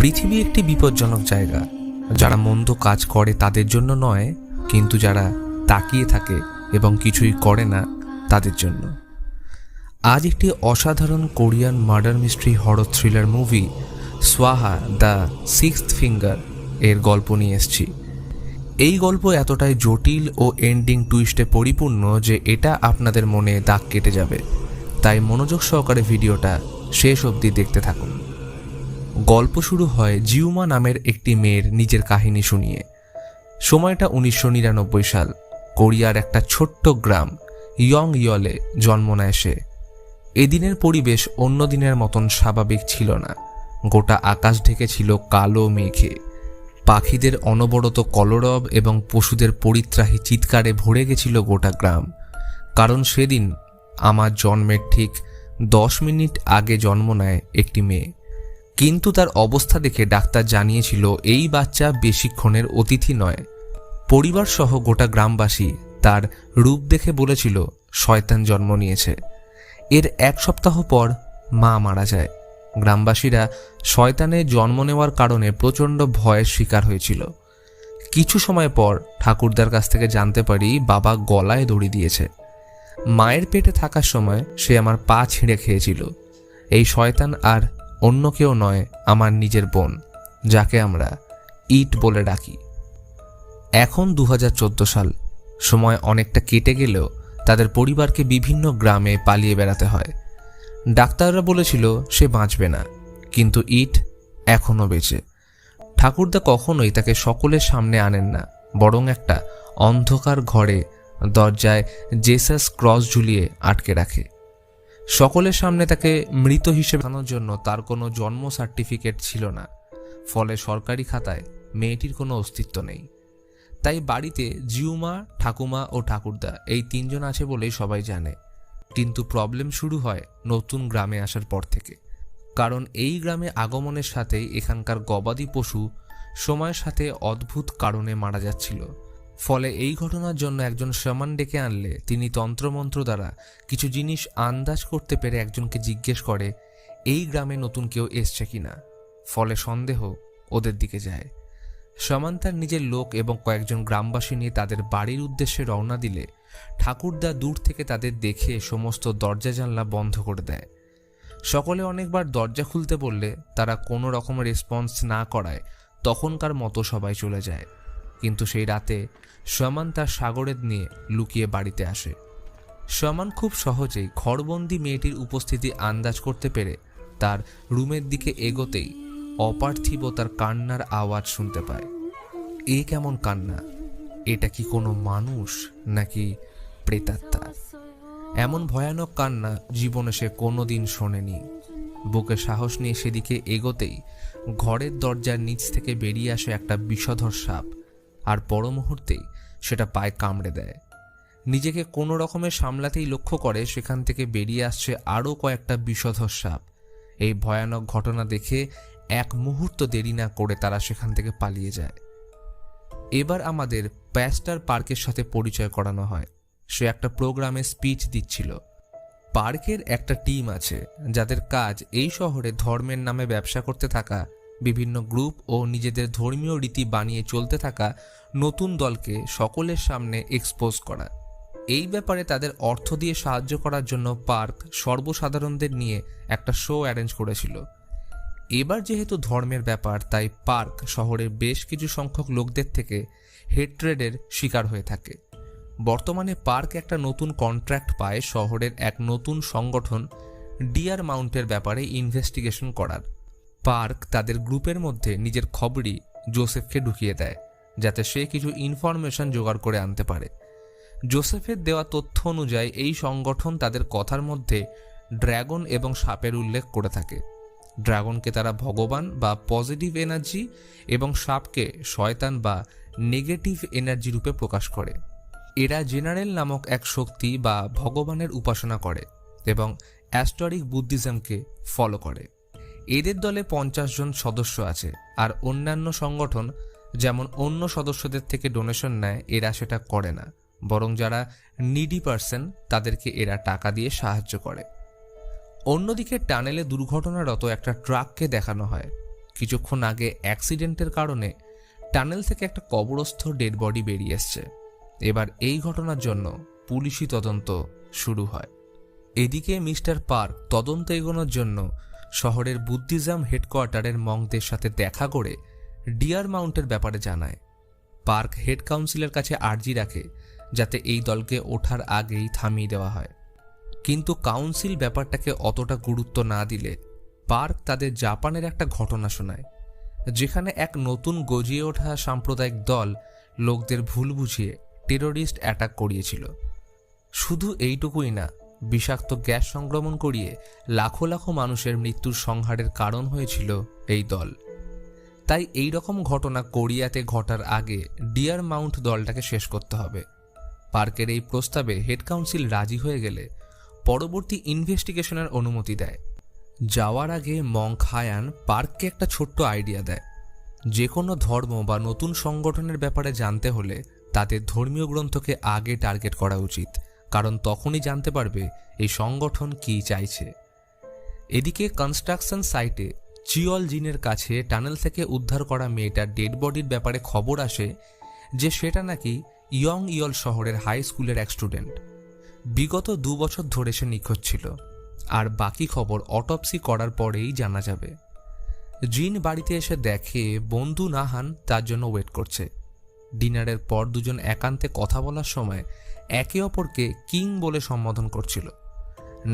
পৃথিবী একটি বিপজ্জনক জায়গা। যারা মন্দ কাজ করে তাদের জন্য নয়, কিন্তু যারা তাকিয়ে থাকে এবং কিছুই করে না তাদের জন্য। আজ একটি অসাধারণ Korean murder mystery horror thriller movie Svaha the sixth finger এর গল্প নিয়ে এসেছি। এই গল্প এতটাই জটিল ও এন্ডিং টুইস্টে পরিপূর্ণ যে এটা আপনাদের মনে দাগ কেটে যাবে, তাই মনোযোগ সহকারে ভিডিওটা শেষ অবধি দেখতে থাকুন। গল্প শুরু হয় জিউমা নামের একটি মেয়ের নিজের কাহিনী শুনিয়ে। সময়টা 1999 সাল। কোরিয়ার একটা ছোট্ট গ্রাম ইয়ংইয়লে জন্ম নেয় সে। এদিনের পরিবেশ অন্য দিনের মতন স্বাভাবিক ছিল না। গোটা আকাশ ঢেকে ছিল কালো মেঘে। পাখিদের অনবরত কলরব এবং পশুদের পরিত্রাহী চিৎকারে ভরে গেছিল গোটা গ্রাম। কারণ সেদিন আমার জন্মের ঠিক 10 মিনিট আগে জন্ম নেয় একটি মেয়ে। কিন্তু তার অবস্থা দেখে ডাক্তার জানিয়েছিল এই বাচ্চা বেশিক্ষণের অতিথি নয়। পরিবার সহ গোটা গ্রামবাসী তার রূপ দেখে বলেছিল শয়তান জন্ম নিয়েছে। এর 1 সপ্তাহ পর মা মারা যায়। গ্রামবাসীরা শয়তানের জন্ম নেওয়ার কারণে প্রচণ্ড ভয়ের শিকার হয়েছিল। কিছু সময় পর ঠাকুরদার কাছ থেকে জানতে পারি বাবা গলায় দড়ি দিয়েছে। মায়ের পেটে থাকার সময় সে আমার পা ছিঁড়ে খেয়েছিল। এই শয়তান আর অন্য কেউ নয়, আমার নিজের বোন, যাকে আমরা ইট বলে ডাকি। এখন 2014 সাল। সময় অনেকটা কেটে গেলেও তাদের পরিবারকে বিভিন্ন গ্রামে পালিয়ে বেড়াতে হয়। ডাক্তাররা বলেছিল সে বাঁচবে না, কিন্তু ইট এখনও বেঁচে। ঠাকুরদা কখনোই তাকে সকলের সামনে আনেন না, বরং একটা অন্ধকার ঘরে দরজায় জেসাস ক্রস ঝুলিয়ে আটকে রাখে। সকলের সামনে তাকে মৃত হিসেবে আনার জন্য তার কোনো জন্ম সার্টিফিকেট ছিল না, ফলে সরকারি খাতায় মেয়েটির কোনো অস্তিত্ব নেই। তাই বাড়িতে জিউমা, ঠাকুমা ও ঠাকুরদা এই 3 জন আছে বলেই সবাই জানে। কিন্তু প্রবলেম শুরু হয় নতুন গ্রামে আসার পর থেকে। কারণ এই গ্রামে আগমনের সাথেই এখানকার গবাদি পশু সময়ের সাথে অদ্ভুত কারণে মারা যাচ্ছিল। ফলে এই ঘটনার জন্য একজন শামান ডেকে আনলে তিনি তন্ত্রমন্ত্র দ্বারা কিছু জিনিস আন্দাজ করতে পেরে একজনকে জিজ্ঞেস করে এই গ্রামে নতুন কেউ এসছে কিনা। ফলে সন্দেহ ওদের দিকে যায়। শামান তার নিজের লোক এবং কয়েকজন গ্রামবাসী নিয়ে তাদের বাড়ির উদ্দেশ্যে রওনা দিলে ঠাকুরদা দূর থেকে তাদের দেখে সমস্ত দরজা জানলা বন্ধ করে দেয়। সকলে অনেকবার দরজা খুলতে বললে তারা কোনো রকমের রেসপন্স না করায় তখনকার মতো সবাই চলে যায়। কিন্তু সেই রাতে শামান তার সাগরেদ নিয়ে লুকিয়ে বাড়িতে আসে। শামান খুব সহজেই ঘরবন্দি মেয়েটির উপস্থিতি আন্দাজ করতে পেরে তার রুমের দিকে এগোতেই অপার্থিব তার কান্নার আওয়াজ শুনতে পায়। এ কেমন কান্না? এটা কি কোনো মানুষ নাকি প্রেতাত্মা? এমন ভয়ানক কান্না জীবনে সে কোনোদিন শোনেনি। বুকে সাহস নিয়ে সেদিকে এগোতেই ঘরের দরজার নিচ থেকে বেরিয়ে আসে একটা বিষধর সাপ, আর পর মুহূর্তেই সেটা পায়ে কামড়ে দেয়। নিজেকে কোনো রকমের সামলাতেই লক্ষ্য করে সেখান থেকে বেরিয়ে আসছে আরও কয়েকটা বিষধর সাপ। এই ভয়ানক ঘটনা দেখে 1 মুহূর্ত দেরি না করে তারা সেখান থেকে পালিয়ে যায়। এবার আমাদের প্যাস্টার পার্কের সাথে পরিচয় করানো হয়। সে একটা প্রোগ্রামে স্পিচ দিচ্ছিল। পার্কের একটা টিম আছে যাদের কাজ এই শহরে ধর্মের নামে ব্যবসা করতে থাকা বিভিন্ন গ্রুপ ও নিজেদের ধর্মীয় রীতি বানিয়ে চলতে থাকা নতুন দলকে সকলের সামনে এক্সপোজ করা। এই ব্যাপারে তাদের অর্থ দিয়ে সাহায্য করার জন্য পার্ক সর্বসাধারণদের নিয়ে একটা শো অ্যারেঞ্জ করেছিল। এবার যেহেতু ধর্মের ব্যাপার, তাই পার্ক শহরের বেশ কিছু সংখ্যক লোকদের থেকে হেট্রেডের শিকার হয়ে থাকে। বর্তমানে পার্ক একটা নতুন কন্ট্রাক্ট পায় শহরের এক নতুন সংগঠন ডিয়ার মাউন্টের ব্যাপারে ইনভেস্টিগেশন করার। পার্ক তাদের গ্রুপের মধ্যে নিজের খবরই জোসেফকে ঢুকিয়ে দেয়, যাতে সে কিছু ইনফরমেশন জোগাড় করে আনতে পারে। জোসেফের দেওয়া তথ্য অনুযায়ী এই সংগঠন তাদের কথার মধ্যে ড্রাগন এবং সাপের উল্লেখ করে থাকে। ড্রাগনকে তারা ভগবান বা পজিটিভ এনার্জি এবং সাপকে শয়তান বা নেগেটিভ এনার্জি রূপে প্রকাশ করে। এরা জেনারেল নামক এক শক্তি বা ভগবানের উপাসনা করে এবং অ্যাস্টরিক বুদ্ধিজমকে ফলো করে। এদের দলে 50 জন সদস্য আছে, আর অন্যান্য সংগঠন যেমন অন্য সদস্যদের থেকে ডোনেশন নেয়, এরা সেটা করে না, বরং যারা নিডি পার্সন তাদেরকে এরা টাকা দিয়ে সাহায্য করে। অন্যদিকে টানেলে দুর্ঘটনারত একটা ট্রাককে দেখানো হয়। কিছুক্ষণ আগে অ্যাক্সিডেন্টের কারণে টানেল থেকে একটা কবরস্থ ডেড বডি বেরিয়ে এসছে। এবার এই ঘটনার জন্য পুলিশি তদন্ত শুরু হয়। এদিকে মিস্টার পার্ক তদন্ত এগোনোর জন্য শহরের বুদ্ধিজম হেডকোয়ার্টারের মঙ্কদের সাথে দেখা করে ডিয়ার মাউন্টের ব্যাপারে জানায়। পার্ক হেড কাউন্সিলের কাছে আর্জি রাখে যাতে এই দলকে ওঠার আগেই থামিয়ে দেওয়া হয়, কিন্তু কাউন্সিল ব্যাপারটাকে অতটা গুরুত্ব না দিলে পার্ক তাদের জাপানের একটা ঘটনা শোনায়, যেখানে এক নতুন গজিয়ে ওঠা সাম্প্রদায়িক দল লোকদের ভুল বুঝিয়ে টেরোরিস্ট অ্যাটাক করিয়েছিল। শুধু এইটুকুই না, বিষাক্ত গ্যাস সংক্রমণ করিয়ে লাখো লাখো মানুষের মৃত্যুর সংহারের কারণ হয়েছিল এই দল। তাই এই রকম ঘটনা কোরিয়াতে ঘটার আগে ডিয়ার মাউন্ট দলটাকে শেষ করতে হবে। পার্কের এই প্রস্তাবে হেড কাউন্সিল রাজি হয়ে গেলে পরবর্তী ইনভেস্টিগেশনের অনুমতি দেয়। যাওয়ার আগে মঙ্ক হায়ান পার্ককে একটা ছোট্ট আইডিয়া দেয়। যে কোনো ধর্ম বা নতুন সংগঠনের ব্যাপারে জানতে হলে তাদের ধর্মীয় গ্রন্থকে আগে টার্গেট করা উচিত, কারণ তখনই জানতে পারবে এই সংগঠন কি চাইছে। এদিকে কনস্ট্রাকশন সাইটে চিয়ল জিনের কাছে টানেল থেকে উদ্ধার করা মেয়েটার ডেড বডির ব্যাপারে খবর আসে যে সেটা নাকি ইয়ং ইয়ল শহরের হাই স্কুলের এক স্টুডেন্ট। বিগত 2 বছর ধরে সে নিখোঁজ ছিল, আর বাকি খবর অটপসি করার পরেই জানা যাবে। জিন বাড়িতে এসে দেখে বন্ধু নাহান তার জন্য ওয়েট করছে। ডিনারের পর দুজন একান্তে কথা বলার সময় একে অপরকে কিং বলে সম্বোধন করছিল।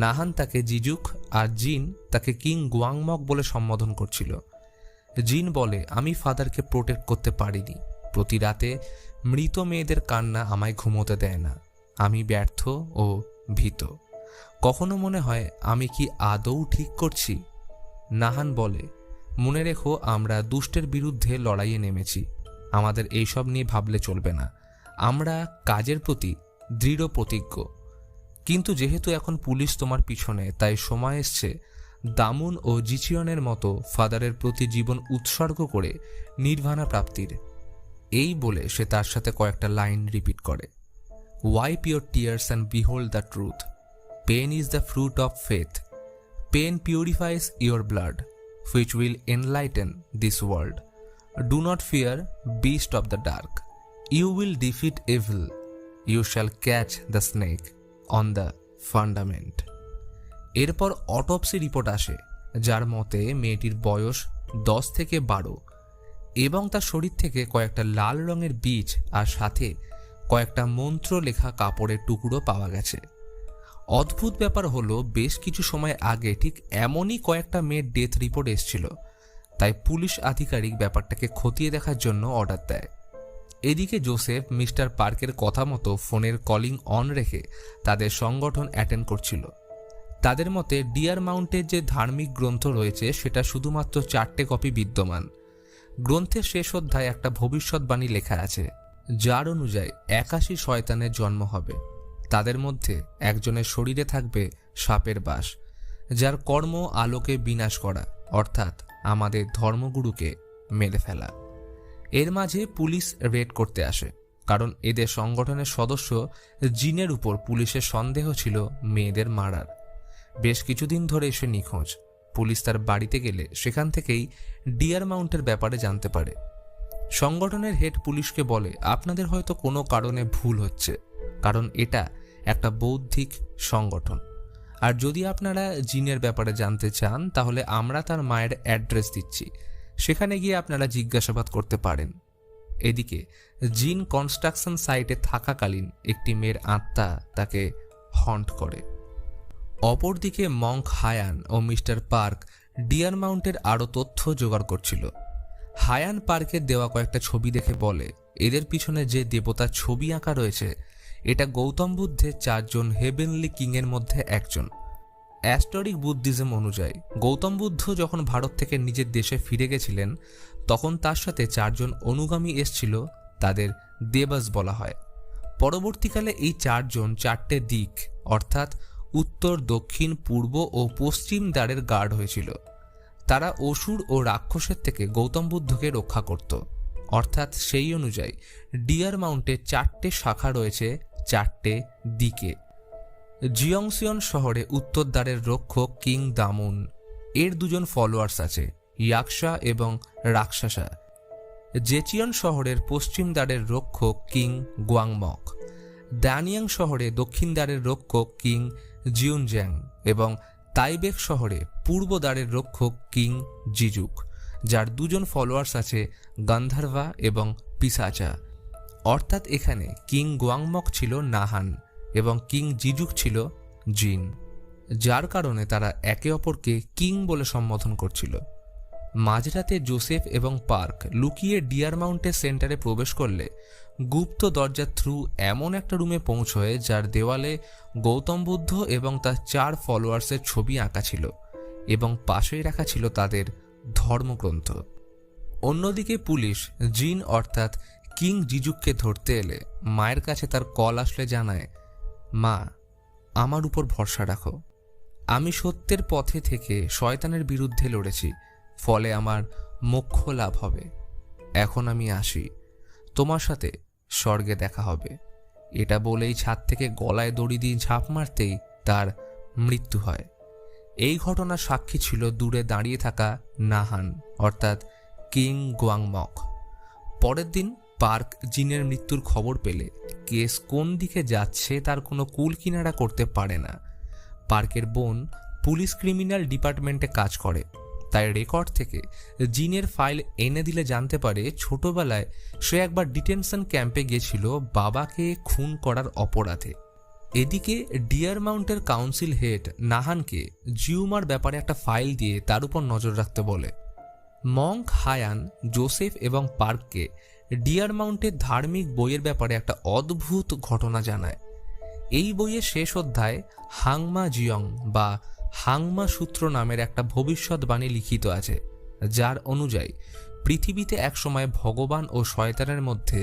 নাহান তাকে জিজুক আর জিন তাকে কিং গুয়াংমক বলে সম্বোধন করছিল। জিন বলে, আমি ফাদারকে প্রোটেক্ট করতে পারিনি। প্রতি রাতে মৃত মেয়েদের কান্না আমায় ঘুমোতে দেয় না। আমি ব্যর্থ ও ভীত। কখনো মনে হয় আমি কি আদৌ ঠিক করছি। নাহান বলে, মনে রেখো আমরা দুষ্টের বিরুদ্ধে লড়াইয়ে নেমেছি। আমাদের এইসব নিয়ে ভাবলে চলবে না। আমরা কাজের প্রতি দৃঢ় প্রতিজ্ঞ। কিন্তু যেহেতু এখন পুলিশ তোমার পিছনে, তাই সময় এসছে দামুন ও জিচিয়নের মতো ফাদারের প্রতি জীবন উৎসর্গ করে নির্বাণা প্রাপ্তির। এই বলে সে তার সাথে কয়েকটা লাইন রিপিট করে। Wipe your tears and behold the truth. Pain is the fruit of faith. Pain purifies your blood, which will enlighten this world. Do not fear, beast of the dark. You will defeat evil. You shall catch the snake on the fundament. এরপর autopsy report আসে, যার মতে মেয়েটির বয়স 10 থেকে 12 এবং তার শরীর থেকে কয়েকটা লাল রঙের বীজ আর সাথে কয়েকটা মন্ত্র লেখা কাপড়ের টুকরো পাওয়া গেছে। অদ্ভুত ব্যাপার হলো, বেশ কিছু সময় আগে ঠিক এমনই কয়েকটা মেয়ের ডেথ রিপোর্ট এসেছিল। তাই পুলিশ আধিকারিক ব্যাপারটাকে খতিয়ে দেখার জন্য অর্ডার দেয়। এদিকে জোসেফ মিস্টার পার্কের কথা মতো ফোনের কলিং অন রেখে তাদের সংগঠন অ্যাটেন্ড করছিল। তাদের মতে ডিয়ার মাউন্টের যে ধার্মিক গ্রন্থ রয়েছে সেটা শুধুমাত্র 4টে কপি বিদ্যমান। গ্রন্থের শেষ অধ্যায়ে একটা ভবিষ্যৎবাণী লেখা আছে, যার অনুযায়ী 81 শয়তানের জন্ম হবে। তাদের মধ্যে একজনের শরীরে থাকবে সাপের বাস, যার কর্ম আলোকে বিনাশ করা, অর্থাৎ আমাদের ধর্মগুরুকে মেরে ফেলা। এর মাঝে পুলিশ রেড করতে আসে, কারণ এদের সংগঠনের সদস্য জিনের উপর পুলিশের সন্দেহ ছিল মেয়েদের মারার। বেশ কিছুদিন ধরে এসে নিখোঁজ। পুলিশ তার বাড়িতে গেলে সেখান থেকেই ডিয়ার মাউন্টের ব্যাপারে জানতে পারে। সংগঠনের হেড পুলিশকে বলে, আপনাদের হয়তো কোনো কারণে ভুল হচ্ছে, কারণ এটা একটা বৌদ্ধিক সংগঠন। আর যদি আপনারা জিনের ব্যাপারে জানতে চান তাহলে আমরা তার মায়ের অ্যাড্রেস দিচ্ছি, সেখানে গিয়ে আপনারা জিজ্ঞাসাবাদ করতে পারেন। এদিকে জিন কনস্ট্রাকশন সাইটে থাকাকালীন একটি মেয়ের আত্মা তাকে হন্ট করে। অপরদিকে মঙ্ক হায়ান ও মিস্টার পার্ক ডিয়ার মাউন্টের আরও তথ্য জোগাড় করছিল। হায়ান পার্কের দেওয়া কয়েকটা ছবি দেখে বলে, এদের পিছনে যে দেবতার ছবি আঁকা রয়েছে এটা গৌতম বুদ্ধের 4 জন হেভেনলি কিংয়ের মধ্যে একজন। অ্যাস্টোরিক বুদ্ধিজম অনুযায়ী গৌতম বুদ্ধ যখন ভারত থেকে নিজের দেশে ফিরে গেছিলেন তখন তার সাথে 4 জন অনুগামী এসেছিল, তাদের দেবাস বলা হয়। পরবর্তীকালে এই 4 জন 4টে দিক অর্থাৎ উত্তর, দক্ষিণ, পূর্ব ও পশ্চিম দ্বারের গার্ড হয়েছিল। তারা অসুর ও রাক্ষসের থেকে গৌতম বুদ্ধকে রক্ষা করত। অর্থাৎ সেই অনুযায়ী ডিয়ার মাউন্টে 4টে শাখা রয়েছে 4টে দিকে। জিয়ংসিয়ন শহরে উত্তর দ্বারের রক্ষক কিং দামুন, এর 2 জন ফলোয়ার্স আছে। ইয়াকশা এবং রাক্ষসা। জেচিয়ন শহরের পশ্চিম দ্বারের রক্ষক কিং গোয়াংমক, দানিয়াং শহরে দক্ষিণ দ্বারের রক্ষক কিং জিউনজ্যাং এবং তাইবেক শহরে পূর্ব দ্বারের রক্ষক কিং জিজুক, যার দুজন ফলোয়ার্স আছে, গান্ধার্ভা এবং পিসাচা। অর্থাৎ এখানে কিং গোয়াংমক ছিল নাহান এবং কিং জিজুক ছিল জিন, যার কারণে তারা একে অপরকে কিং বলে সম্বোধন করছিল। মাঝরাতে জোসেফ এবং পার্ক লুকিয়ে ডিয়ার মাউন্টের সেন্টারে প্রবেশ করলে গুপ্ত দরজার থ্রু এমন একটা রুমে পৌঁছয় যার দেওয়ালে গৌতম বুদ্ধ এবং তার 4 ফলোয়ার্সের ছবি আঁকা ছিল এবং পাশেই রাখা ছিল তাদের ধর্মগ্রন্থ। অন্যদিকে পুলিশ জিন অর্থাৎ কিং জিজুককে ধরতে এলে মায়ের কাছে তার কল আসলে জানায়, মা, আমার উপর ভরসা রাখো, আমি সত্যের পথে থেকে শয়তানের বিরুদ্ধে লড়েছি, ফলে আমার মোক্ষ লাভ হবে। এখন আমি আসি, তোমার সাথে স্বর্গে দেখা হবে। এটা বলেই ছাদ থেকে গলায় দড়ি দিয়ে ঝাঁপ মারতেই তার মৃত্যু হয়। এই ঘটনার সাক্ষী ছিল দূরে দাঁড়িয়ে থাকা নাহান অর্থাৎ কিং গোয়াংমক। পরের দিন পার্ক জিনের মৃত্যুর খবর পেলে কেস কোন দিকে যাচ্ছে তার কোনো কুল কিনারা করতে পারে না। পার্কের বোন পুলিশ ক্রিমিনাল ডিপার্টমেন্টে কাজ করে, তাই রেকর্ড থেকে জিনের ফাইল এনে দিলে জানতে পারে ছোটবেলায় সে একবার ডিটেনশন ক্যাম্পে গিয়েছিল বাবাকে খুন করার অপরাধে। এদিকে ডিয়ার মাউন্টের কাউন্সিল হেড নাহানকে জিউমার ব্যাপারে একটা ফাইল দিয়ে তার উপর নজর রাখতে বলে। মঙ্ক হায়ান জোসেফ এবং পার্ককে ডিয়ার মাউন্টের ধার্মিক বইয়ের ব্যাপারে একটা অদ্ভুত ঘটনা জানায়। এই বইয়ের শেষ অধ্যায় হাংমা জিয়ং বা হাংমা সূত্র নামের একটা ভবিষ্যৎবাণী লিখিত আছে, যার অনুযায়ী পৃথিবীতে একসময় ভগবান ও শয়তানের মধ্যে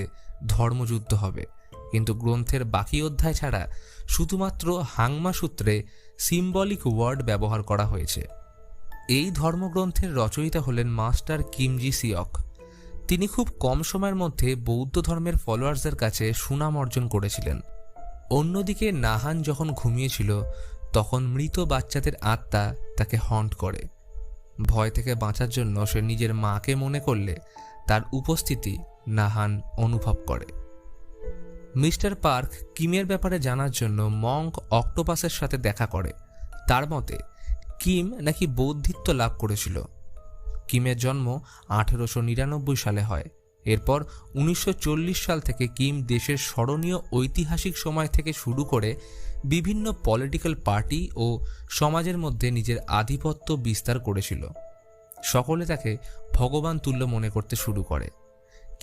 ধর্মযুদ্ধ হবে, কিন্তু গ্রন্থের বাকি অধ্যায় ছাড়া শুধুমাত্র হাংমা সূত্রে সিম্বলিক ওয়ার্ড ব্যবহার করা হয়েছে। এই ধর্মগ্রন্থের রচয়িতা হলেন মাস্টার কিমজি সিয়ক। তিনি খুব কম সময়ের মধ্যে বৌদ্ধ ধর্মের ফলোয়ার্সদের কাছে সুনাম অর্জন করেছিলেন। অন্যদিকে নাহান যখন ঘুমিয়েছিল তখন মৃত বাচ্চাদের আত্মা তাকে হন্ট করে। ভয় থেকে বাঁচার জন্য সে নিজের মাকে মনে করলে তার উপস্থিতি নাহান অনুভব করে। মিস্টার পার্ক কিমের ব্যাপারে জানার জন্য মঙ্ক অক্টোপাসের সাথে দেখা করে। তার মতে কিম নাকি বৌদ্ধিত্ব লাভ করেছিল। কিমের জন্ম 1899 সালে হয়। এরপর 1940 সাল থেকে কিম দেশের স্মরণীয় ঐতিহাসিক সময় থেকে শুরু করে বিভিন্ন পলিটিক্যাল পার্টি ও সমাজের মধ্যে নিজের আধিপত্য বিস্তার করেছিল। সকলে তাকে ভগবান তুল্য মনে করতে শুরু করে।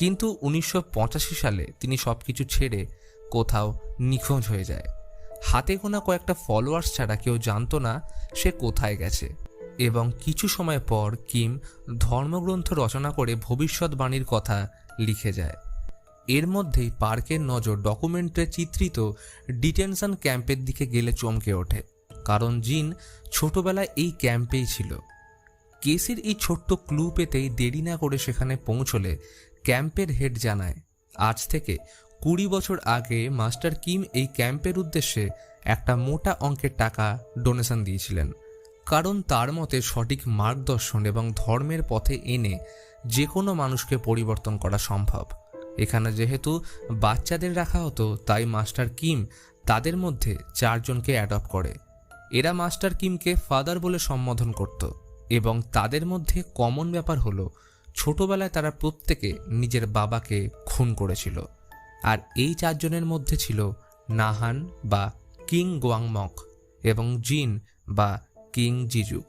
কিন্তু 1985 সালে তিনি সবকিছু ছেড়ে কোথাও নিখোঁজ হয়ে যায়। হাতে গোনা কয়েকটা ফলোয়ার্স ছাড়া কেউ জানতো না সে কোথায় গেছে। এবং কিছু সময় পর কিম ধর্মগ্রন্থ রচনা করে ভবিষ্যৎবাণীর কথা লিখে যায়। এর মধ্যেই পার্কের নজর ডকুমেন্টে চিত্রিত ডিটেনশন ক্যাম্পের দিকে গেলে চমকে ওঠে, কারণ জিন ছোটবেলায় এই ক্যাম্পেই ছিল। কেসের এই ছোট্ট ক্লু পেতেই দেরি না করে সেখানে পৌঁছলে ক্যাম্পের হেড জানায়, আজ থেকে 20 বছর আগে মাস্টার কিম এই ক্যাম্পের উদ্দেশ্যে একটা মোটা অঙ্কের টাকা ডোনেশন দিয়েছিলেন, কারণ তার মতে সঠিক মার্গদর্শন এবং ধর্মের পথে এনে যে কোনো মানুষকে পরিবর্তন করা সম্ভব। এখানে যেহেতু বাচ্চাদের রাখা হতো, তাই মাস্টার কিম তাদের মধ্যে 4 জনকে অ্যাডপ্ট করে। এরা মাস্টার কিমকে ফাদার বলে সম্বোধন করত এবং তাদের মধ্যে কমন ব্যাপার হলো ছোটবেলায় তারা প্রত্যেকে নিজের বাবাকে খুন করেছিল। আর এই 4 জনের মধ্যে ছিল নাহান বা কিং গোয়াংমক এবং জিন বা কিং জিজুক।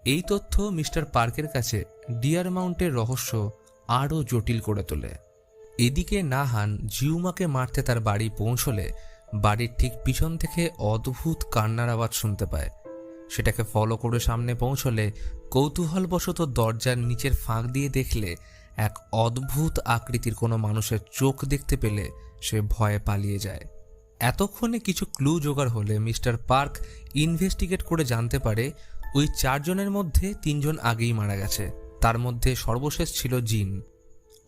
এই তথ্য মিস্টার পার্কের কাছে ডিয়ার মাউন্টের রহস্য আরও জটিল করে তোলে। এদিকে নাহান জিউমাকে মারতে তার বাড়ি পৌঁছলে বাড়ির ঠিক পিছন থেকে অদ্ভুত কান্নার আওয়াজ শুনতে পায়। সেটাকে ফলো করে সামনে পৌঁছলে কৌতূহলবশত দরজার নিচের ফাঁক দিয়ে দেখলে এক অদ্ভুত আকৃতির কোনো মানুষের চোখ দেখতে পেলে সে ভয়ে পালিয়ে যায়। এতক্ষণে কিছু ক্লু জোগাড় হলে মিস্টার পার্ক ইনভেস্টিগেট করে জানতে পারে ওই 4 জনের মধ্যে 3 জন আগেই মারা গেছে। তার মধ্যে সর্বশেষ ছিল জিন,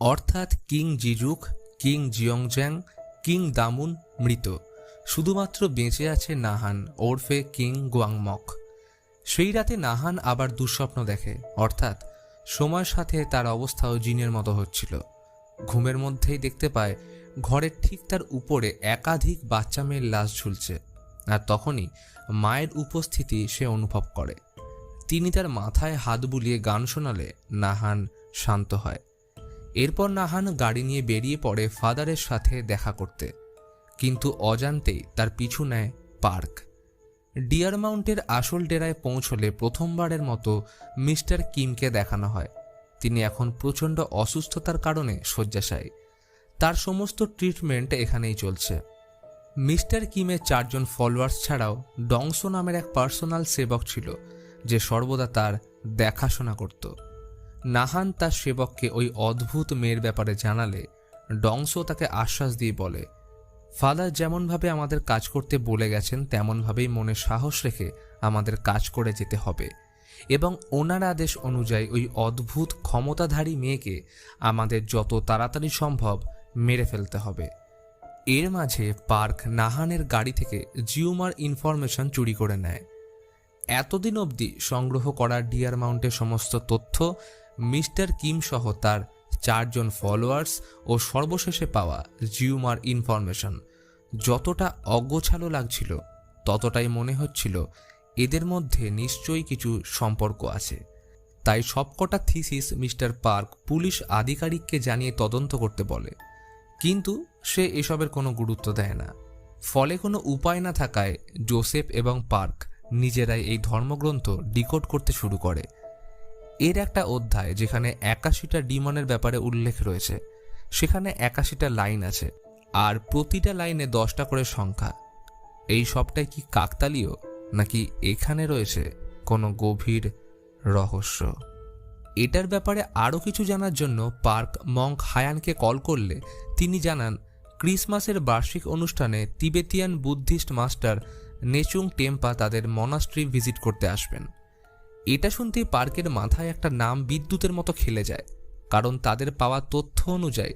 অর্থাৎ কিং জিজুক, কিং জিয়ংজ্যাং, কিং দামুন মৃত। শুধুমাত্র বেঁচে আছে নাহান ওরফে কিং গোয়াংমক। সেই রাতে নাহান আবার দুঃস্বপ্ন দেখে, অর্থাৎ সময়ের সাথে তার অবস্থাও জিনের মতো হচ্ছিল। ঘুমের মধ্যেই দেখতে পায় ঘরের ঠিক তার উপরে একাধিক বাচ্চা মেয়ের লাশ ঝুলছে, আর তখনই মায়ের উপস্থিতি সে অনুভব করে। তিনি তার মাথায় হাত বুলিয়ে গান শোনালে নাহান শান্ত হয়। এরপর নাহান গাড়ি নিয়ে বেরিয়ে পড়ে ফাদারের সাথে দেখা করতে, কিন্তু অজান্তেই তার পিছু নেয় পার্ক। ডিয়ার মাউন্টের আসল ডেরায় পৌঁছলে প্রথমবারের মতো মিস্টার কিমকে দেখানো হয়। তিনি এখন প্রচণ্ড অসুস্থতার কারণে শয্যাশায়ী। তার সমস্ত ট্রিটমেন্ট এখানেই চলছে। মিস্টার কিমের 4 জন ফলোয়ার্স ছাড়াও ডংসো নামের এক পার্সোনাল সেবক ছিল, যে সর্বদা তার দেখাশোনা করত। নাহান তার সেবককে ওই অদ্ভুত মেয়ের ব্যাপারে জানালে ডংসো তাকে আশ্বাস দিয়ে বলে, ফাদার যেমনভাবে আমাদের কাজ করতে বলে গেছেন তেমনভাবেই মনে সাহস রেখে আমাদের কাজ করে যেতে হবে, এবং ওনার আদেশ অনুযায়ী ওই অদ্ভুত ক্ষমতাধারী মেয়েকে আমাদের যত তাড়াতাড়ি সম্ভব মেরে ফেলতে হবে। এর মাঝে পার্ক নাহানের গাড়ি থেকে জিউমার ইনফরমেশন চুরি করে নেয়। এতদিন অবধি সংগ্রহ করা ডিয়ার মাউন্টের সমস্ত তথ্য, মিস্টার কিম সহ তার 4 জন ফলোয়ার্স ও সর্বশেষে পাওয়া জিউমার ইনফরমেশন যতটা অগোছালো লাগছিল, ততটাই মনে হচ্ছিল এদের মধ্যে নিশ্চয়ই কিছু সম্পর্ক আছে। তাই সবকটা থিসিস মিস্টার পার্ক পুলিশ আধিকারিককে জানিয়ে তদন্ত করতে বলে, কিন্তু সে এসবের কোনো গুরুত্ব দেয় না। ফলে কোনো উপায় না থাকায় জোসেফ এবং পার্ক নিজেরাই এই ধর্মগ্রন্থ ডিকোড করতে শুরু করে। এর একটা অধ্যায় যেখানে 81টা ডিমনের ব্যাপারে উল্লেখ রয়েছে, সেখানে 81টা লাইন আছে, আর প্রতিটা লাইনে 10টা করে সংখ্যা। এই সবটাই কি কাকতালীয়, নাকি এখানে রয়েছে কোনো গভীর রহস্য? এটার ব্যাপারে আরও কিছু জানার জন্য পার্ক মঙ্ক হায়ানকে কল করলে তিনি জানান ক্রিসমাসের বার্ষিক অনুষ্ঠানে তিবেতিয়ান বুদ্ধিস্ট মাস্টার নেচুং টেম্পা তাদের মনাস্ট্রি ভিজিট করতে আসবেন। এটা শুনতেই পার্কের মাথায় একটা নাম বিদ্যুতের মতো খেলে যায়, কারণ তাদের পাওয়া তথ্য অনুযায়ী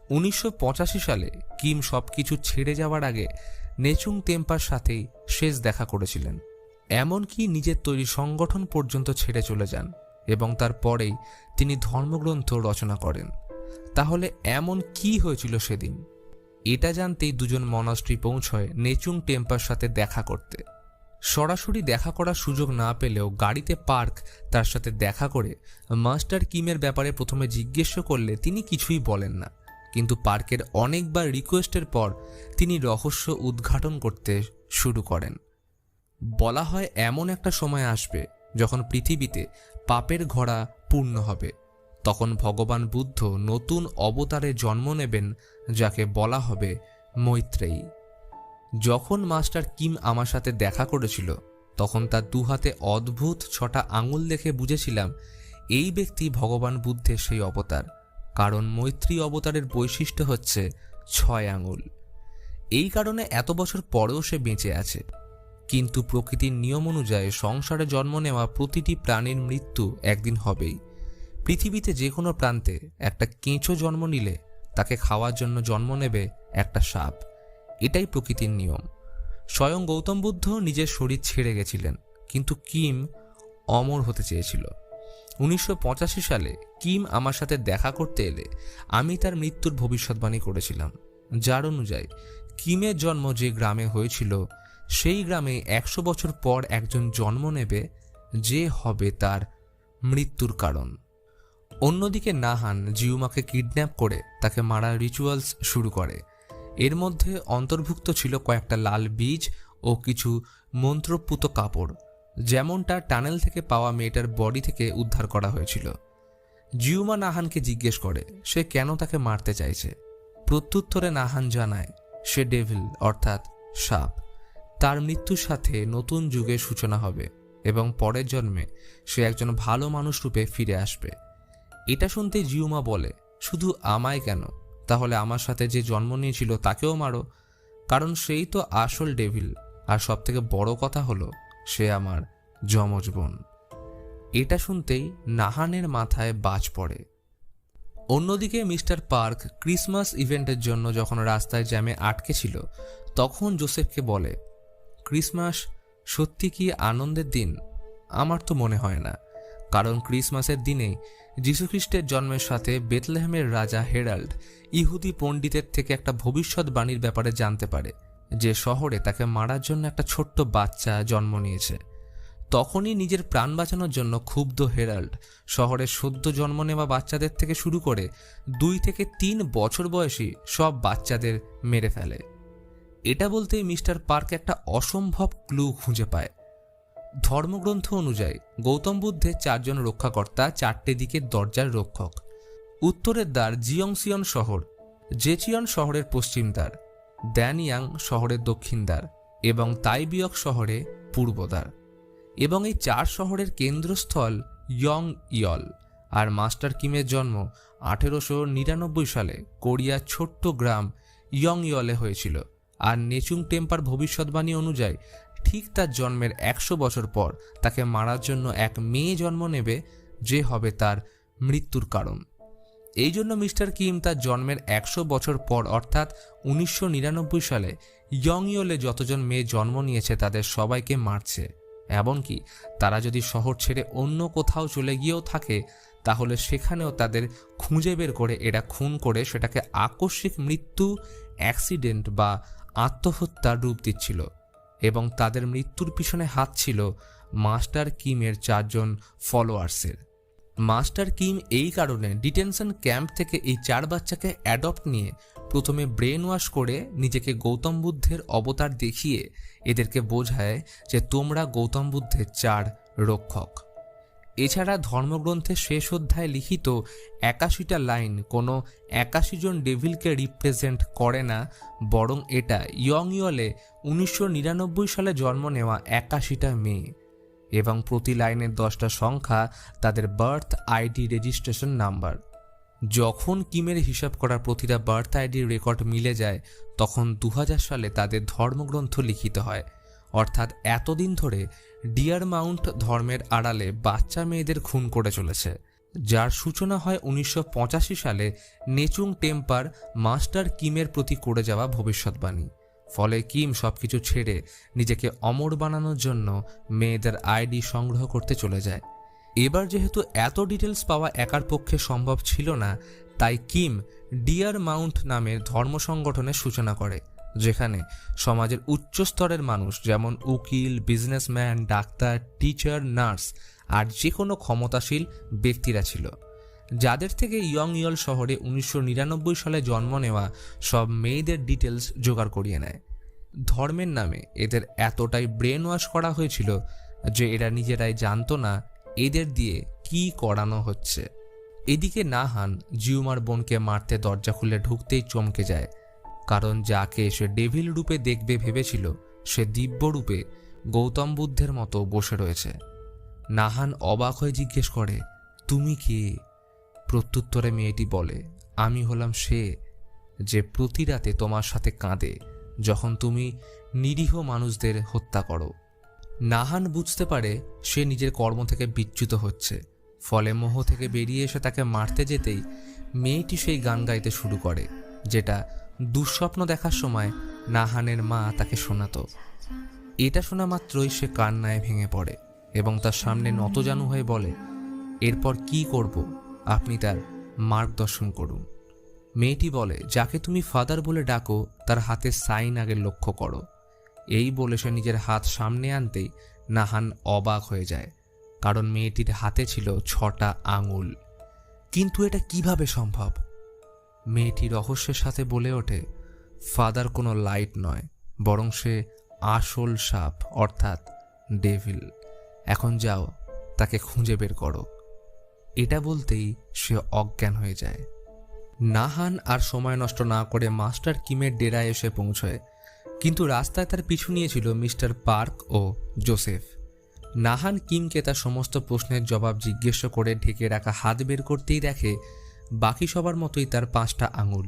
1985 সালে কিম সবকিছু ছেড়ে যাওয়ার আগে নেচুং টেম্পার সাথেই শেষ দেখা করেছিলেন। এমনকি নিজের তৈরি সংগঠন পর্যন্ত ছেড়ে চলে যান, এবং তারপরেই তিনি ধর্মগ্রন্থ রচনা করেন। তাহলে এমন কি হয়েছিল সেদিন? এটা জানতেই দুজন মনাস্ট্রি পৌঁছয় নেচুং টেম্পার সাথে দেখা করতে। সরাসরি দেখা করার সুযোগ না পেলেও গাড়িতে পার্ক তার সাথে দেখা করে মাস্টার কিমের ব্যাপারে প্রথমে জিজ্ঞেস করলে তিনি কিছুই বলেন না, কিন্তু পার্কের অনেকবার রিকোয়েস্টের পর তিনি রহস্য উদ্ঘাটন করতে শুরু করেন। বলা হয় এমন একটা সময় আসবে যখন পৃথিবীতে পাপের ঘোড়া পূর্ণ হবে, তখন ভগবান বুদ্ধ নতুন অবতারে জন্ম নেবেন, যাকে বলা হবে মৈত্রেয়ী। যখন মাস্টার কিম আমার সাথে দেখা করেছিল তখন তার 2 হাতে অদ্ভুত 6টা আঙুল দেখে বুঝেছিলাম এই ব্যক্তি ভগবান বুদ্ধের সেই অবতার, কারণ মৈত্রী অবতারের বৈশিষ্ট্য হচ্ছে 6 আঙুল। এই কারণে এত বছর পরেও সে বেঁচে আছে। কিন্তু প্রকৃতির নিয়ম অনুযায়ী সংসারে জন্ম নেওয়া প্রতিটি প্রাণীর মৃত্যু একদিন হবেই। পৃথিবীতে যে কোনো প্রান্তে একটা কেঁচো জন্ম নিলে তাকে খাওয়ার জন্য জন্ম নেবে একটা সাপ। এটাই প্রকৃতির নিয়ম। স্বয়ং গৌতম বুদ্ধ নিজের শরীর ছেড়ে গেছিলেন, কিন্তু কিম অমর হতে চেয়েছিল। 1985 সালে কিম আমার সাথে দেখা করতে এলে আমি তার মৃত্যুর ভবিষ্যৎবাণী করেছিলাম, যার অনুযায়ী কিমের জন্ম যে গ্রামে হয়েছিল সেই গ্রামে 100 বছর পর একজন জন্ম নেবে, যে হবে তার মৃত্যুর কারণ। অন্যদিকে নাহান জিউমাকে কিডন্যাপ করে তাকে মারার রিচুয়ালস শুরু করে। এর মধ্যে অন্তর্ভুক্ত ছিল কয়েকটা লাল বীজ ও কিছু মন্ত্রপুত কাপড়, যেমনটা টানেল থেকে পাওয়া মেয়েটার বডি থেকে উদ্ধার করা হয়েছিল। জিউমা নাহানকে জিজ্ঞেস করে সে কেন তাকে মারতে চাইছে। প্রত্যুত্তরে নাহান জানায় সে ডেভিল অর্থাৎ সাপ। তার মৃত্যুর সাথে নতুন যুগের সূচনা হবে এবং পরের জন্মে সে একজন ভালো মানুষ রূপে ফিরে আসবে। এটা শুনতে জিউমা বলে, শুধু আমায় কেন, তাহলে আমার সাথে যে জন্ম নিয়েছিল তাকেও মারো, কারণ সেই তো আসল ডেভিল, আর সবথেকে বড় কথা হলো সে আমার যমজ বোন। এটা শুনতেই নাহানের মাথায় বাজ পড়ে। অন্যদিকে মিস্টার পার্ক ক্রিসমাস ইভেন্টের জন্য যখন রাস্তায় জ্যামে আটকে ছিল তখন জোসেফকে বলে, ক্রিসমাস সত্যি কি আনন্দের দিন? আমার তো মনে হয় না, কারণ ক্রিসমাসের দিনে যীশুখ্রিস্টের জন্মের সাথে বেথলেহেমের রাজা হেরাল্ড ইহুদি পণ্ডিতের থেকে একটা ভবিষ্যৎবাণীর ব্যাপারে জানতে পারে যে শহরে তাকে মারার জন্য একটা ছোট্ট বাচ্চা জন্ম নিয়েছে। তখনই নিজের প্রাণ বাঁচানোর জন্য ক্ষুব্ধ হেরাল্ড শহরের সদ্য জন্ম নেওয়া বাচ্চাদের থেকে শুরু করে 2 থেকে 3 বছর বয়সী সব বাচ্চাদের মেরে ফেলে। এটা বলতেই মিস্টার পার্ক একটা অসম্ভব ক্লু খুঁজে পায়। ধর্মগ্রন্থ অনুযায়ী গৌতম বুদ্ধের 4 জন রক্ষাকর্তা 4টে দিকের দরজার রক্ষক। উত্তরের দ্বার জিয়ংসিয়ন শহর, জেচিয়ন শহরের পশ্চিম দ্বার, দ্যানইয়াং শহরের দক্ষিণ দ্বার এবং তাইবিয়ক শহরে পূর্ব দ্বার। এবং এই 4 শহরের কেন্দ্রস্থল ইয়ং ইয়ল। আর মাস্টার কিমের জন্ম 1899 সালে কোরিয়ার ছোট্ট গ্রাম ইয়ং ইয়লে হয়েছিল। আর নেচুং টেম্পার ভবিষ্যৎবাণী অনুযায়ী ঠিক তার জন্মের 100 বছর পর তাকে মারার জন্য এক মেয়ে জন্ম নেবে, যে হবে তার মৃত্যুর কারণ। এই জন্য মিস্টার কিম তার জন্মের 100 বছর পর অর্থাৎ 1999 সালে ইয়ং ইয়লে যতজন মেয়ে জন্ম নিয়েছে তাদের সবাইকে মারছে। এমনকি তারা যদি শহর ছেড়ে অন্য কোথাও চলে গিয়েও থাকে তাহলে সেখানেও তাদের খুঁজে বের করে এরা খুন করে সেটাকে আকস্মিক মৃত্যু, অ্যাক্সিডেন্ট বা আত্মহত্যার রূপ দিচ্ছিল। এবং তাদের মৃত্যুর পিছনে হাত ছিল মাস্টার কিমের 4 জন ফলোয়ার্সের। মাস্টার কিম এই কারণে ডিটেনশন ক্যাম্প থেকে এই 4 বাচ্চাকে অ্যাডপ্ট নিয়ে প্রথমে ব্রেন ওয়াশ করে নিজেকে গৌতম বুদ্ধের অবতার দেখিয়ে এদেরকে বোঝায় যে তোমরা গৌতম বুদ্ধের 4 রক্ষক। এছাড়া ধর্মগ্রন্থের শেষ অধ্যায়ে লিখিত 81টা লাইন কোনো 81 জন ডেভিলকে রিপ্রেজেন্ট করে না, বরং এটা ইয়ং ইয়লে 1999 সালে জন্ম নেওয়া 81টা মেয়ে এবং প্রতি লাইনের 10টা সংখ্যা তাদের বার্থ আইডি রেজিস্ট্রেশন নাম্বার। যখন কিমের হিসাব করা প্রতিটা বার্থ আইডির রেকর্ড মিলে যায় তখন 2000 সালে তাদের ধর্মগ্রন্থ লিখিত হয়। অর্থাৎ এতদিন ধরে ডিয়ার মাউন্ট ধর্মের আড়ালে বাচ্চা মেয়েদের খুন করে চলেছে, যার সূচনা হয় 1985 সালে নেচুং টেম্পার মাস্টার কিমের প্রতি করে যাওয়া ভবিষ্যৎবাণী। ফলে কিম সবকিছু ছেড়ে নিজেকে অমর বানানোর জন্য মেয়েদের আইডি সংগ্রহ করতে চলে যায়। এবার যেহেতু এত ডিটেলস পাওয়া একার পক্ষে সম্ভব ছিল না, তাই কিম ডিয়ার মাউন্ট নামের ধর্ম সংগঠনের সূচনা করে, যেখানে সমাজের উচ্চ স্তরের মানুষ যেমন উকিল, বিজনেসম্যান, ডাক্তার, টিচার, নার্স আর যে কোনো ক্ষমতাশীল ব্যক্তিরা ছিল, যাদের থেকে ইয়ং ইয়ল শহরে 1999 সালে জন্ম নেওয়া সব মেয়েদের ডিটেলস জোগাড় করিয়ে নেয়। ধর্মের নামে এদের এতটাই ব্রেন ওয়াশ করা হয়েছিল যে এরা নিজেরাই জানতো না এদের দিয়ে কি করানো হচ্ছে। এদিকে নাহান জিউমার বোনকে মারতে দরজা খুলে ঢুকতেই চমকে যায়, কারণ যাকে সে ডেভিল রূপে দেখবে ভেবেছিল সে দিব্য রূপে গৌতম বুদ্ধের মতো বসে রয়েছে। নাহান অবাক হয়ে জিজ্ঞেস করে, তুমি কে? প্রত্যুত্তরে মেয়েটি বলে, আমি হলাম সে যে প্রতি রাতে তোমার সাথে কাঁদে যখন তুমি নিরীহ মানুষদের হত্যা করো। নাহান বুঝতে পারে সে নিজের কর্ম থেকে বিচ্যুত হচ্ছে, ফলে মোহ থেকে বেরিয়ে এসে তাকে মারতে যেতেই মেয়েটি সেই গান গাইতে শুরু করে, যেটা দুঃস্বপ্ন দেখার সময় নাহানের মা তাকে শোনাতো। এটা শোনা মাত্রই সে কান্নায় ভেঙে পড়ে এবং তার সামনে নতজানু হয়ে বলে, এরপর কি করব আপনি তার মার্গদর্শন করুন। মেয়েটি বলে, যাকে তুমি ফাদার বলে ডাকো তার হাতে সাইন আগে লক্ষ্য করো। এই বলে সে নিজের হাত সামনে আনতেই নাহান অবাক হয়ে যায়, কারণ মেয়েটির হাতে ছিল 6টা আঙুল। কিন্তু এটা কিভাবে সম্ভব? মেয়েটি রহস্যের সাথে বলে ওঠে, ফাদার কোনো লাইট নয়, বরং সে আসল সাপ অর্থাৎ ডেভিল। এখন যাও, তাকে খুঁজে বের করো। এটা বলতেই সে অজ্ঞান হয়ে যায়। নাহান আর সময় নষ্ট না করে মাস্টার কিমের ডেরায় এসে পৌঁছয়, কিন্তু রাস্তায় তার পিছু নিয়েছিল মিস্টার পার্ক ও জোসেফ। নাহান কিমকে তার সমস্ত প্রশ্নের জবাব জিজ্ঞেস করে ঢেকে রাখা হাত বের করতেই দেখে বাকি সবার মতোই তার 5টা আঙুল।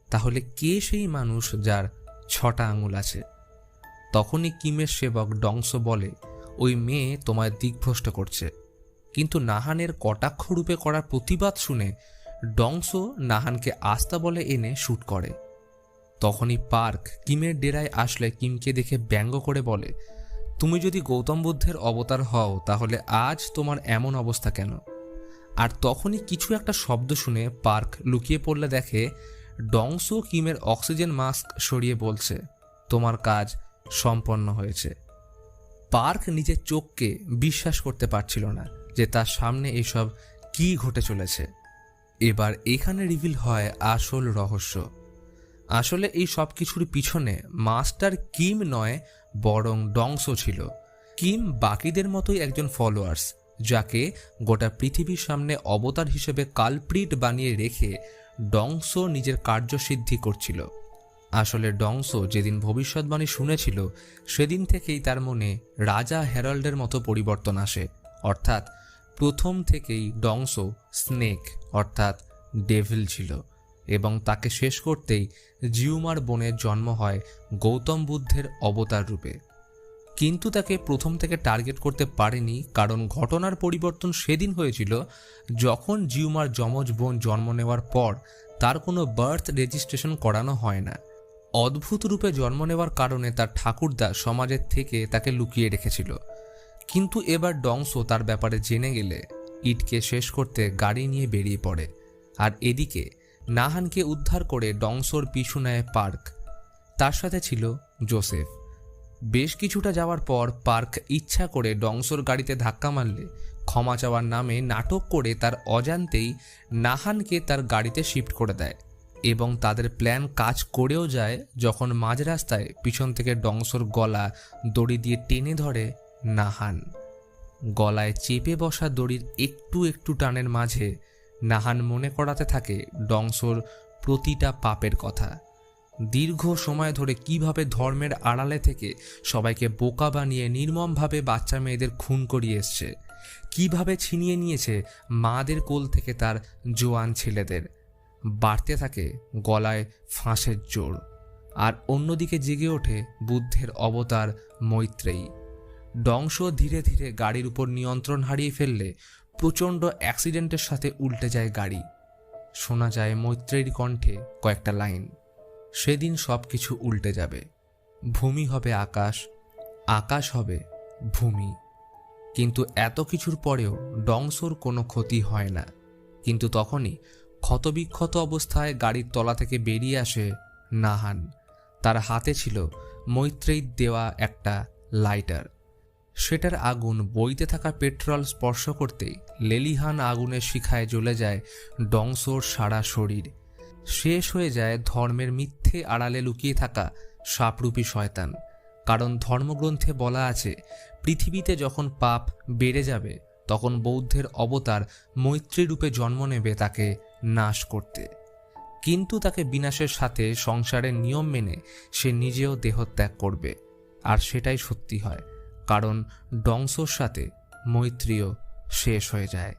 তাহলে কে সেই মানুষ যার 6টা আঙুল আছে? তখনই কিমের সেবক ডংসো বলে, ওই মেয়ে তোমায় দিকভ্রষ্ট করছে। কিন্তু নাহানের কটাক্ষ রূপে করার প্রতিবাদ শুনে ডংসো নাহানকে আস্তা বলে এনে শ্যুট করে। তখনই পার্ক কিমের ডেরায় আসলে কিমকে দেখে ব্যঙ্গ করে বলে, তুমি যদি গৌতম বুদ্ধের অবতার হও তাহলে আজ তোমার এমন অবস্থা কেন? আর তখনই কিছু একটা শব্দ শুনে পার্ক লুকিয়ে পড়লে দেখে ডংসো কিমের অক্সিজেন মাস্ক সরিয়ে বলছে, তোমার কাজ সম্পন্ন হয়েছে। পার্ক নিজের চোখকে বিশ্বাস করতে পারছিল না যে তার সামনে এসব কি ঘটে চলেছে। এবার এখানে রিভিল হয় আসল রহস্য। আসলে এই সব কিছুর পিছনে মাস্টার কিম নয়, বরং ডংসো ছিল। কিম বাকিদের মতোই একজন ফলোয়ার্স, যাকে গোটা পৃথিবীর সামনে অবতার হিসেবে কালপ্রিট বানিয়ে রেখে ডংসো নিজের কার্যসিদ্ধি করছিল। আসলে ডংসো যেদিন ভবিষ্যৎবাণী শুনেছিল সেদিন থেকেই তার মনে রাজা হ্যারল্ডের মতো পরিবর্তন আসে। অর্থাৎ প্রথম থেকেই ডংসো স্নেক অর্থাৎ ডেভিল ছিল, এবং তাকে শেষ করতেই জিউমার বোনের জন্ম হয় গৌতম বুদ্ধের অবতার রূপে। কিন্তু তাকে প্রথম থেকে টার্গেট করতে পারেনি, কারণ ঘটনার পরিবর্তন সেদিন হয়েছিল যখন জিউমার যমজ বোন জন্ম নেওয়ার পর তার কোনো বার্থ রেজিস্ট্রেশন করানো হয় না। অদ্ভুত রূপে জন্ম নেওয়ার কারণে তার ঠাকুরদা সমাজের থেকে তাকে লুকিয়ে রেখেছিল। কিন্তু এবার ডংসো তার ব্যাপারে জেনে গেলে ইটকে শেষ করতে গাড়ি নিয়ে বেরিয়ে পড়ে। আর এদিকে নাহানকে উদ্ধার করে ডংসোর পিছু নেয় পার্ক। তার সাথে ছিল জোসেফ। বেশ কিছুটা যাওয়ার পর পার্ক ইচ্ছা করে ডংসোর গাড়িতে ধাক্কা মারলে ক্ষমা চাওয়ার নামে নাটক করে তার অজান্তেই নাহানকে তার গাড়িতে শিফট করে দেয়, এবং তাদের প্ল্যান কাজ করেও যায় যখন মাঝ রাস্তায় পিছন থেকে ডংসোর গলা দড়ি দিয়ে টেনে ধরে নাহান। গলায় চেপে বসা দড়ির একটু একটু টানের মাঝে নাহান মনে করাতে থাকে ডংসোর প্রতিটা পাপের কথা। দীর্ঘ সময় ধরে কিভাবে ধর্মের আড়ালে থেকে সবাইকে বোকা বানিয়ে নির্মমভাবে বাচ্চা মেয়েদের খুন করিয়ে এসছে, কিভাবে ছিনিয়ে নিয়েছে মাদের কোল থেকে তার জোয়ান ছেলেদের। বাড়তে থাকে গলায় ফাঁসের জোর। আর অন্যদিকে জেগে ওঠে বুদ্ধের অবতার মৈত্রেয়ী। ডংসো ধীরে ধীরে গাড়ির উপর নিয়ন্ত্রণ হারিয়ে ফেললে প্রচণ্ড অ্যাক্সিডেন্টের সাথে উল্টে যায় গাড়ি। শোনা যায় মৈত্রেয়ীর কণ্ঠে কয়েকটা লাইন, সেদিন সব কিছু উল্টে যাবে, ভূমি হবে আকাশ, আকাশ হবে ভূমি। কিন্তু এত কিছুর পরেও ডংসোর কোনো ক্ষতি হয় না। কিন্তু তখনই ক্ষতবিক্ষত অবস্থায় গাড়ির তলা থেকে বেরিয়ে আসে নাহান। তার হাতে ছিল মৈত্রেয়ীর দেওয়া একটা লাইটার। সেটার আগুন বইতে থাকা পেট্রোল স্পর্শ করতেই লেলিহান আগুনের শিখায় জ্বলে যায় ডংসোর সারা শরীর। শেষ হয়ে যায় ধর্মের মিথ্যে আড়ালে লুকিয়ে থাকা সাপরূপী শয়তান। কারণ ধর্মগ্রন্থে বলা আছে, পৃথিবীতে যখন পাপ বেড়ে যাবে তখন বৌদ্ধের অবতার মৈত্রী রূপে জন্ম নেবে তাকে নাশ করতে। কিন্তু তাকে বিনাশের সাথে সংসারের নিয়ম মেনে সে নিজেও দেহত্যাগ করবে। আর সেটাই সত্যি হয়, কারণ ডংসোর সাথে মৈত্রীও শেষ হয়ে যায়।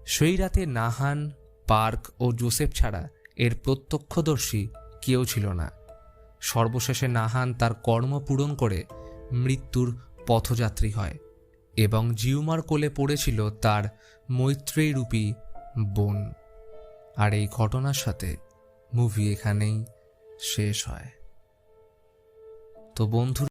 সেই রাতে নাহান, পার্ক ও জোসেফ ছাড়া এর প্রত্যক্ষদর্শী কেউ ছিল না। সর্বশেষে নাহান তার কর্ম পূরণ করে মৃত্যুর পথযাত্রী হয়, এবং জিউমার কোলে পড়েছিল তার মৈত্রেয়ীরূপী বোন। আর এই ঘটনার সাথে মুভি এখানেই শেষ হয়। তো বন্ধু